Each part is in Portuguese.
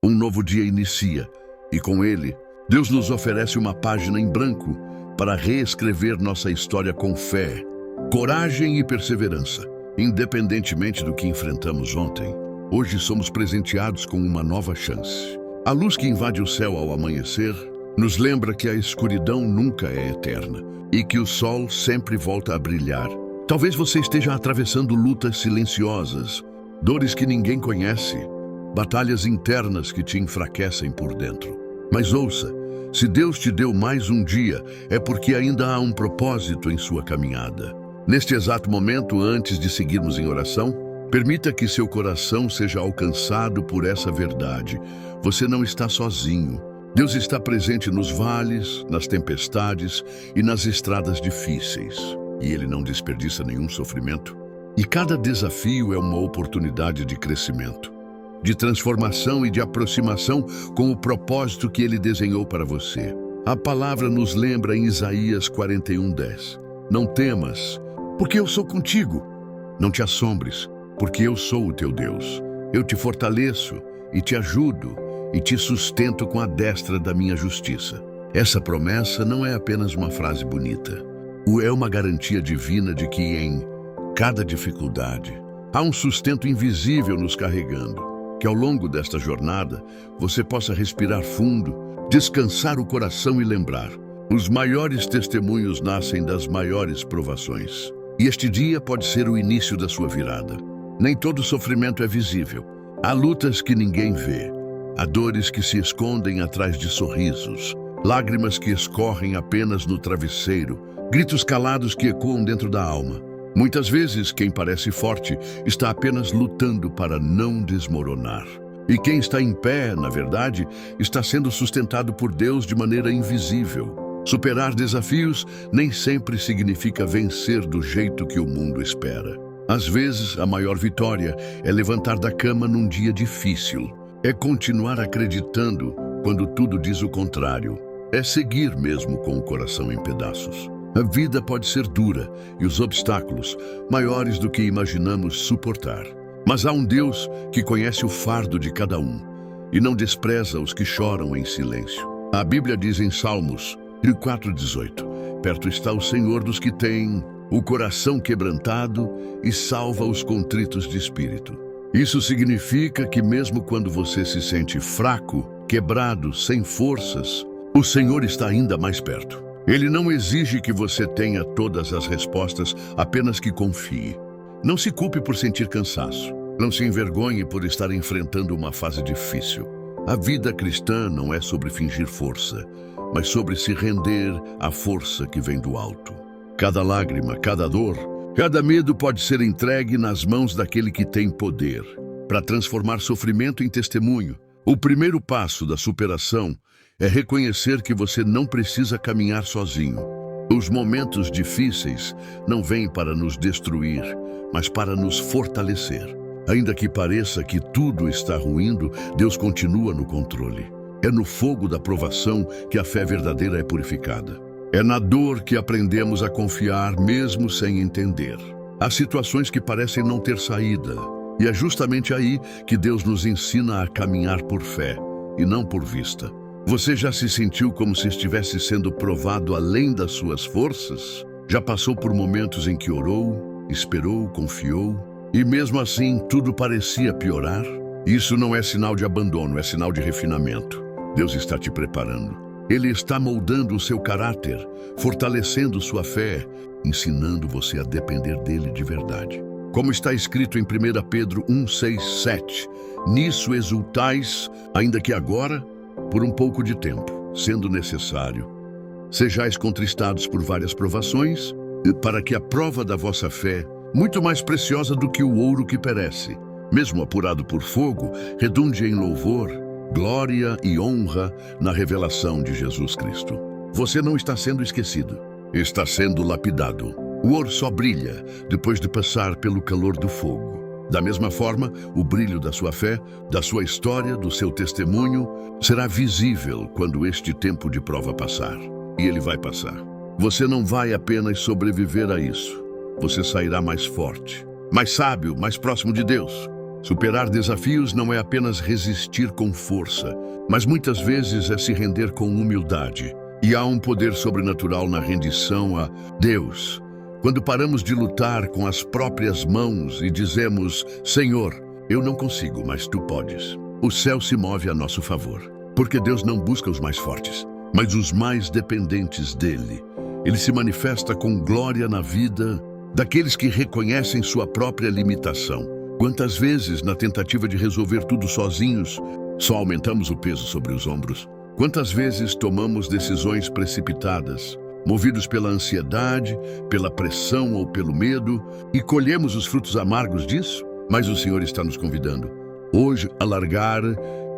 Um novo dia inicia, e com ele, Deus nos oferece uma página em branco para reescrever nossa história com fé, coragem e perseverança. Independentemente do que enfrentamos ontem, hoje somos presenteados com uma nova chance. A luz que invade o céu ao amanhecer nos lembra que a escuridão nunca é eterna e que o sol sempre volta a brilhar. Talvez você esteja atravessando lutas silenciosas, dores que ninguém conhece, batalhas internas que te enfraquecem por dentro. Mas ouça, se Deus te deu mais um dia, é porque ainda há um propósito em sua caminhada. Neste exato momento, antes de seguirmos em oração, permita que seu coração seja alcançado por essa verdade. Você não está sozinho. Deus está presente nos vales, nas tempestades e nas estradas difíceis. E Ele não desperdiça nenhum sofrimento. E cada desafio é uma oportunidade de crescimento, de transformação e de aproximação com o propósito que Ele desenhou para você. A palavra nos lembra em Isaías 41:10. Não temas, porque eu sou contigo. Não te assombres, porque eu sou o teu Deus. Eu te fortaleço e te ajudo e te sustento com a destra da minha justiça. Essa promessa não é apenas uma frase bonita. É uma garantia divina de que em cada dificuldade há um sustento invisível nos carregando. Que ao longo desta jornada você possa respirar fundo, descansar o coração e lembrar: os maiores testemunhos nascem das maiores provações. E este dia pode ser o início da sua virada. Nem todo sofrimento é visível. Há lutas que ninguém vê. Há dores que se escondem atrás de sorrisos. Lágrimas que escorrem apenas no travesseiro. Gritos calados que ecoam dentro da alma. Muitas vezes, quem parece forte está apenas lutando para não desmoronar. E quem está em pé, na verdade, está sendo sustentado por Deus de maneira invisível. Superar desafios nem sempre significa vencer do jeito que o mundo espera. Às vezes, a maior vitória é levantar da cama num dia difícil. É continuar acreditando quando tudo diz o contrário. É seguir mesmo com o coração em pedaços. A vida pode ser dura e os obstáculos maiores do que imaginamos suportar. Mas há um Deus que conhece o fardo de cada um e não despreza os que choram em silêncio. A Bíblia diz em Salmos 4:18, perto está o Senhor dos que têm o coração quebrantado e salva os contritos de espírito. Isso significa que mesmo quando você se sente fraco, quebrado, sem forças, o Senhor está ainda mais perto. Ele não exige que você tenha todas as respostas, apenas que confie. Não se culpe por sentir cansaço. Não se envergonhe por estar enfrentando uma fase difícil. A vida cristã não é sobre fingir força, mas sobre se render à força que vem do alto. Cada lágrima, cada dor, cada medo pode ser entregue nas mãos daquele que tem poder para transformar sofrimento em testemunho. O primeiro passo da superação é reconhecer que você não precisa caminhar sozinho. Os momentos difíceis não vêm para nos destruir, mas para nos fortalecer. Ainda que pareça que tudo está ruindo, Deus continua no controle. É no fogo da provação que a fé verdadeira é purificada. É na dor que aprendemos a confiar mesmo sem entender. Há situações que parecem não ter saída, e é justamente aí que Deus nos ensina a caminhar por fé e não por vista. Você já se sentiu como se estivesse sendo provado além das suas forças? Já passou por momentos em que orou, esperou, confiou, e mesmo assim tudo parecia piorar? Isso não é sinal de abandono, é sinal de refinamento. Deus está te preparando. Ele está moldando o seu caráter, fortalecendo sua fé, ensinando você a depender dele de verdade. Como está escrito em 1 Pedro 1:6-7, nisso exultais, ainda que agora, por um pouco de tempo, sendo necessário, sejais contristados por várias provações, para que a prova da vossa fé, muito mais preciosa do que o ouro que perece, mesmo apurado por fogo, redunde em louvor, glória e honra na revelação de Jesus Cristo. Você não está sendo esquecido, está sendo lapidado. O ouro só brilha depois de passar pelo calor do fogo. Da mesma forma, o brilho da sua fé, da sua história, do seu testemunho, será visível quando este tempo de prova passar. E ele vai passar. Você não vai apenas sobreviver a isso. Você sairá mais forte, mais sábio, mais próximo de Deus. Superar desafios não é apenas resistir com força, mas muitas vezes é se render com humildade. E há um poder sobrenatural na rendição a Deus. Quando paramos de lutar com as próprias mãos e dizemos: Senhor, eu não consigo, mas Tu podes. O céu se move a nosso favor, porque Deus não busca os mais fortes, mas os mais dependentes dEle. Ele se manifesta com glória na vida daqueles que reconhecem sua própria limitação. Quantas vezes, na tentativa de resolver tudo sozinhos, só aumentamos o peso sobre os ombros? Quantas vezes tomamos decisões precipitadas, movidos pela ansiedade, pela pressão ou pelo medo, e colhemos os frutos amargos disso? Mas o Senhor está nos convidando hoje a largar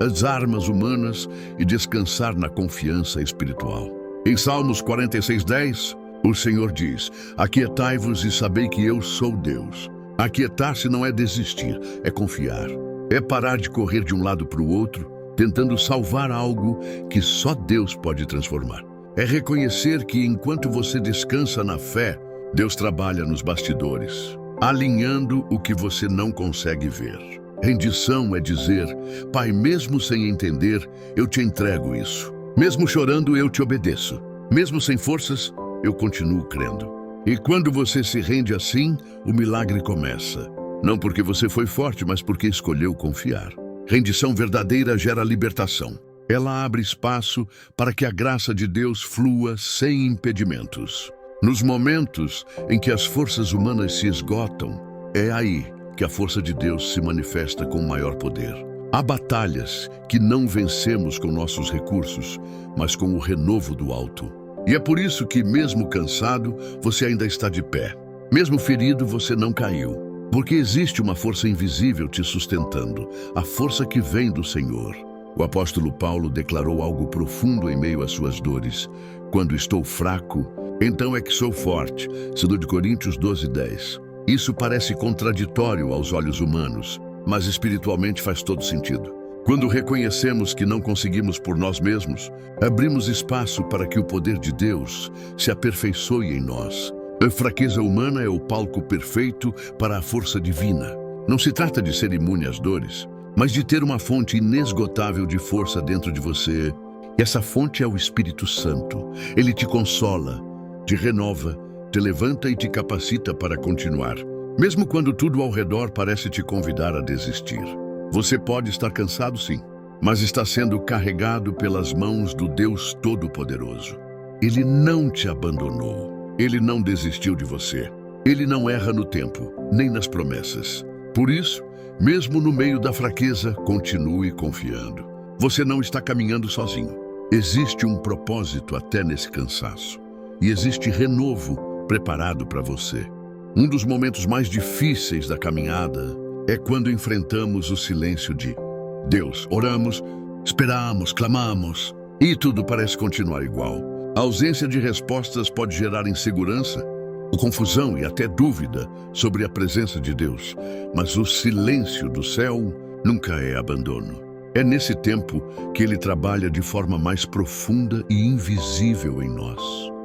as armas humanas e descansar na confiança espiritual. Em Salmos 46:10, o Senhor diz: Aquietai-vos e sabei que eu sou Deus. Aquietar-se não é desistir, é confiar. É parar de correr de um lado para o outro, tentando salvar algo que só Deus pode transformar. É reconhecer que enquanto você descansa na fé, Deus trabalha nos bastidores, alinhando o que você não consegue ver. Rendição é dizer: Pai, mesmo sem entender, eu te entrego isso. Mesmo chorando, eu te obedeço. Mesmo sem forças, eu continuo crendo. E quando você se rende assim, o milagre começa. Não porque você foi forte, mas porque escolheu confiar. Rendição verdadeira gera libertação. Ela abre espaço para que a graça de Deus flua sem impedimentos. Nos momentos em que as forças humanas se esgotam, é aí que a força de Deus se manifesta com maior poder. Há batalhas que não vencemos com nossos recursos, mas com o renovo do alto. E é por isso que, mesmo cansado, você ainda está de pé. Mesmo ferido, você não caiu. Porque existe uma força invisível te sustentando, a força que vem do Senhor. O apóstolo Paulo declarou algo profundo em meio às suas dores. Quando estou fraco, então é que sou forte. 2 Coríntios 12:10. Isso parece contraditório aos olhos humanos, mas espiritualmente faz todo sentido. Quando reconhecemos que não conseguimos por nós mesmos, abrimos espaço para que o poder de Deus se aperfeiçoe em nós. A fraqueza humana é o palco perfeito para a força divina. Não se trata de ser imune às dores, mas de ter uma fonte inesgotável de força dentro de você. E essa fonte é o Espírito Santo. Ele te consola, te renova, te levanta e te capacita para continuar, mesmo quando tudo ao redor parece te convidar a desistir. Você pode estar cansado, sim, mas está sendo carregado pelas mãos do Deus Todo-Poderoso. Ele não te abandonou. Ele não desistiu de você. Ele não erra no tempo, nem nas promessas. Por isso, mesmo no meio da fraqueza, continue confiando. Você não está caminhando sozinho. Existe um propósito até nesse cansaço. E existe renovo preparado para você. Um dos momentos mais difíceis da caminhada é quando enfrentamos o silêncio de Deus. Oramos, esperamos, clamamos, e tudo parece continuar igual. A ausência de respostas pode gerar insegurança, confusão e até dúvida sobre a presença de Deus. Mas o silêncio do céu nunca é abandono. É nesse tempo que Ele trabalha de forma mais profunda e invisível em nós.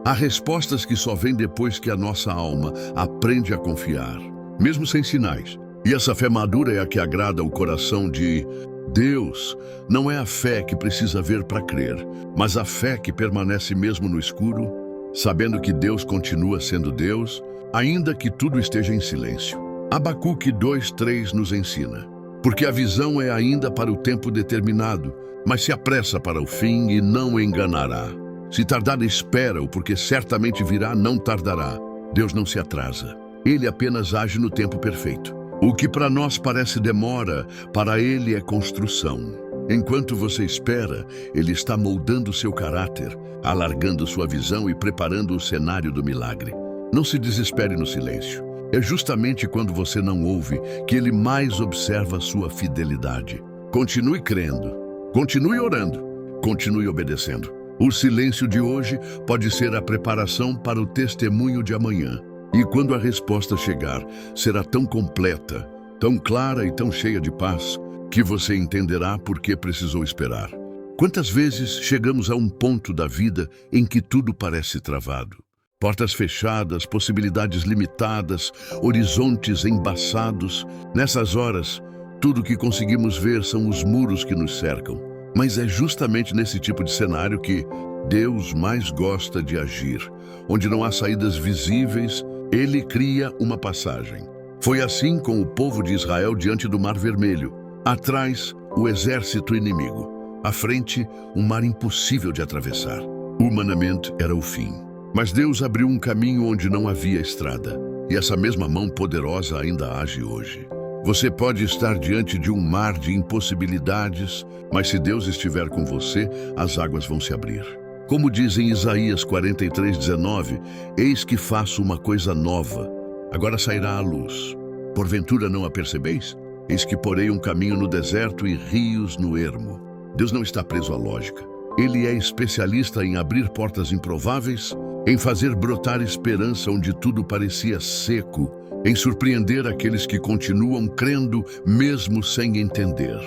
Há respostas que só vêm depois que a nossa alma aprende a confiar, mesmo sem sinais. E essa fé madura é a que agrada o coração de Deus. Não é a fé que precisa ver para crer, mas a fé que permanece mesmo no escuro, sabendo que Deus continua sendo Deus, ainda que tudo esteja em silêncio. Abacuque 2:3 nos ensina: porque a visão é ainda para o tempo determinado, mas se apressa para o fim e não enganará. Se tardar, espera-o, porque certamente virá, não tardará. Deus não se atrasa. Ele apenas age no tempo perfeito. O que para nós parece demora, para Ele é construção. Enquanto você espera, Ele está moldando seu caráter, alargando sua visão e preparando o cenário do milagre. Não se desespere no silêncio. É justamente quando você não ouve que Ele mais observa a sua fidelidade. Continue crendo, continue orando, continue obedecendo. O silêncio de hoje pode ser a preparação para o testemunho de amanhã. E quando a resposta chegar, será tão completa, tão clara e tão cheia de paz, que você entenderá por que precisou esperar. Quantas vezes chegamos a um ponto da vida em que tudo parece travado? Portas fechadas, possibilidades limitadas, horizontes embaçados. Nessas horas, Tudo o que conseguimos ver são os muros que nos cercam. Mas é justamente nesse tipo de cenário que Deus mais gosta de agir. Onde não há saídas visíveis, Ele cria uma passagem. Foi assim com o povo de Israel diante do Mar Vermelho. Atrás, o exército inimigo. À frente, um mar impossível de atravessar. Humanamente, era o fim. Mas Deus abriu um caminho onde não havia estrada. E essa mesma mão poderosa ainda age hoje. Você pode estar diante de um mar de impossibilidades, mas se Deus estiver com você, as águas vão se abrir. Como diz em Isaías 43:19, eis que faço uma coisa nova, agora sairá a luz. Porventura não a percebeis? Eis que porei um caminho no deserto e rios no ermo. Deus não está preso à lógica. Ele é especialista em abrir portas improváveis, em fazer brotar esperança onde tudo parecia seco, em surpreender aqueles que continuam crendo mesmo sem entender.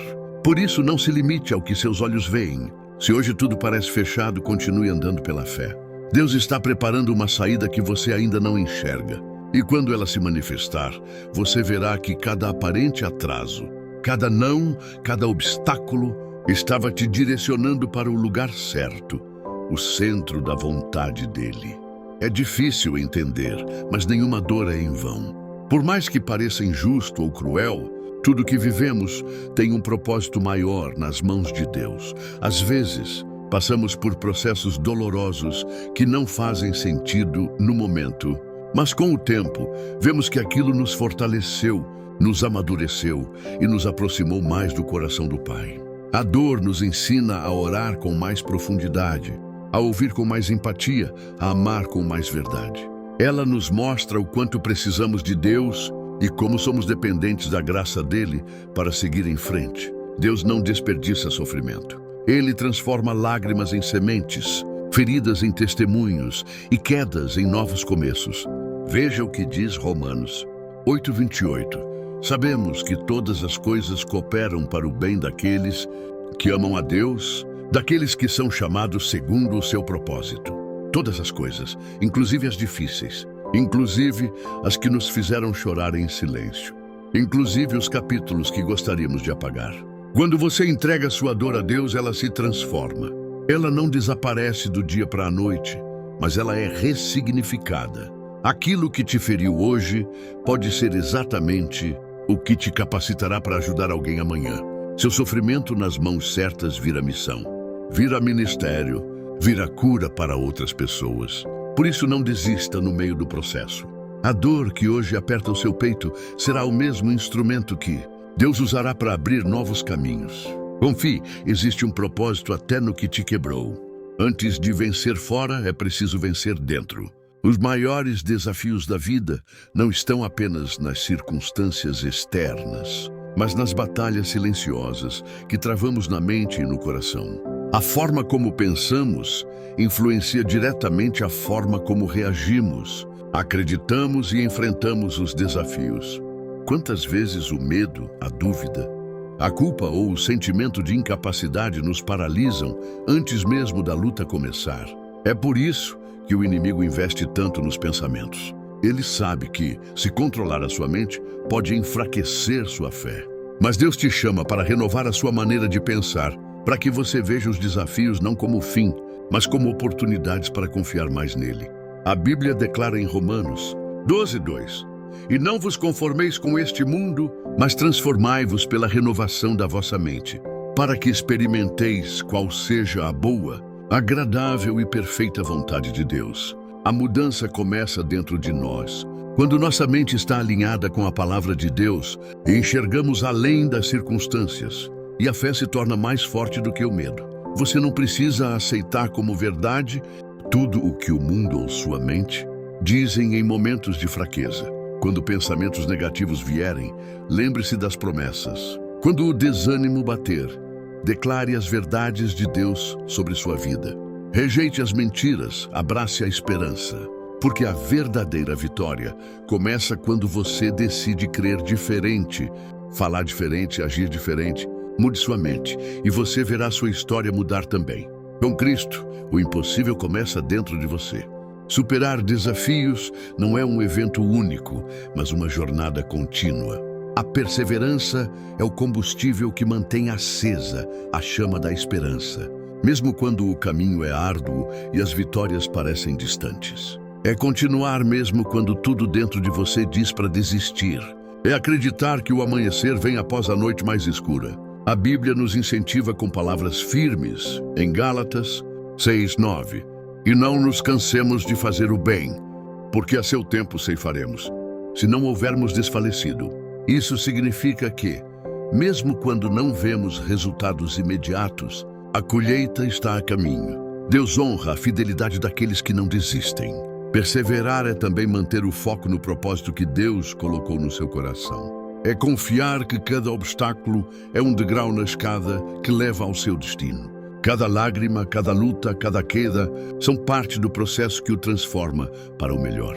Por isso, não se limite ao que seus olhos veem. Se hoje tudo parece fechado, continue andando pela fé. Deus está preparando uma saída que você ainda não enxerga. E quando ela se manifestar, você verá que cada aparente atraso, cada não, cada obstáculo, estava te direcionando para o lugar certo, o centro da vontade dele. É difícil entender, mas nenhuma dor é em vão. Por mais que pareça injusto ou cruel, tudo que vivemos tem um propósito maior nas mãos de Deus. Às vezes, passamos por processos dolorosos que não fazem sentido no momento, mas com o tempo, vemos que aquilo nos fortaleceu, nos amadureceu e nos aproximou mais do coração do Pai. A dor nos ensina a orar com mais profundidade, a ouvir com mais empatia, a amar com mais verdade. Ela nos mostra o quanto precisamos de Deus e como somos dependentes da graça dele para seguir em frente. Deus não desperdiça sofrimento. Ele transforma lágrimas em sementes, feridas em testemunhos e quedas em novos começos. Veja o que diz Romanos 8:28. Sabemos que todas as coisas cooperam para o bem daqueles que amam a Deus, daqueles que são chamados segundo o seu propósito. Todas as coisas, inclusive as difíceis, inclusive as que nos fizeram chorar em silêncio, inclusive os capítulos que gostaríamos de apagar. Quando você entrega sua dor a Deus, ela se transforma. Ela não desaparece do dia para a noite, mas ela é ressignificada. Aquilo que te feriu hoje pode ser exatamente o que te capacitará para ajudar alguém amanhã. Seu sofrimento nas mãos certas vira missão, vira ministério, vira cura para outras pessoas. Por isso não desista no meio do processo. A dor que hoje aperta o seu peito será o mesmo instrumento que Deus usará para abrir novos caminhos. Confie, existe um propósito até no que te quebrou. Antes de vencer fora, é preciso vencer dentro. Os maiores desafios da vida não estão apenas nas circunstâncias externas, mas nas batalhas silenciosas que travamos na mente e no coração. A forma como pensamos influencia diretamente a forma como reagimos, acreditamos e enfrentamos os desafios. Quantas vezes o medo, a dúvida, a culpa ou o sentimento de incapacidade nos paralisam antes mesmo da luta começar? É por isso que o inimigo investe tanto nos pensamentos. Ele sabe que, se controlar a sua mente, pode enfraquecer sua fé. Mas Deus te chama para renovar a sua maneira de pensar, para que você veja os desafios não como fim, mas como oportunidades para confiar mais nele. A Bíblia declara em Romanos 12:2: E não vos conformeis com este mundo, mas transformai-vos pela renovação da vossa mente, para que experimenteis qual seja a boa, agradável e perfeita vontade de Deus. A mudança começa dentro de nós. Quando nossa mente está alinhada com a palavra de Deus, enxergamos além das circunstâncias, e a fé se torna mais forte do que o medo. Você não precisa aceitar como verdade tudo o que o mundo ou sua mente dizem em momentos de fraqueza. Quando pensamentos negativos vierem, lembre-se das promessas. Quando o desânimo bater, declare as verdades de Deus sobre sua vida. Rejeite as mentiras, abrace a esperança. Porque a verdadeira vitória começa quando você decide crer diferente, falar diferente, agir diferente. Mude sua mente e você verá sua história mudar também. Com Cristo, o impossível começa dentro de você. Superar desafios não é um evento único, mas uma jornada contínua. A perseverança é o combustível que mantém acesa a chama da esperança, mesmo quando o caminho é árduo e as vitórias parecem distantes. É continuar mesmo quando tudo dentro de você diz para desistir. É acreditar que o amanhecer vem após a noite mais escura. A Bíblia nos incentiva com palavras firmes, em Gálatas 6:9. E não nos cansemos de fazer o bem, porque a seu tempo ceifaremos, se não houvermos desfalecido. Isso significa que, mesmo quando não vemos resultados imediatos, a colheita está a caminho. Deus honra a fidelidade daqueles que não desistem. Perseverar é também manter o foco no propósito que Deus colocou no seu coração. É confiar que cada obstáculo é um degrau na escada que leva ao seu destino. Cada lágrima, cada luta, cada queda são parte do processo que o transforma para o melhor.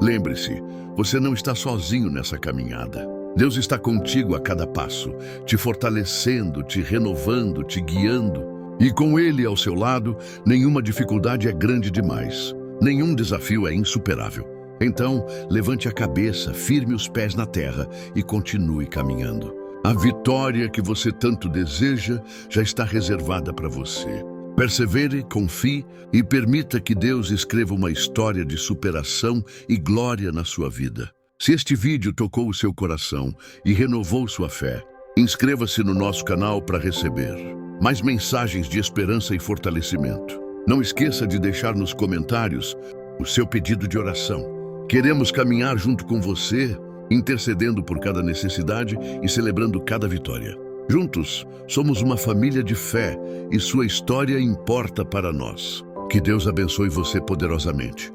Lembre-se, você não está sozinho nessa caminhada. Deus está contigo a cada passo, te fortalecendo, te renovando, te guiando. E com Ele ao seu lado, nenhuma dificuldade é grande demais. Nenhum desafio é insuperável. Então, levante a cabeça, firme os pés na terra e continue caminhando. A vitória que você tanto deseja já está reservada para você. Persevere, confie e permita que Deus escreva uma história de superação e glória na sua vida. Se este vídeo tocou o seu coração e renovou sua fé, inscreva-se no nosso canal para receber mais mensagens de esperança e fortalecimento. Não esqueça de deixar nos comentários o seu pedido de oração. Queremos caminhar junto com você, intercedendo por cada necessidade e celebrando cada vitória. Juntos, somos uma família de fé e sua história importa para nós. Que Deus abençoe você poderosamente.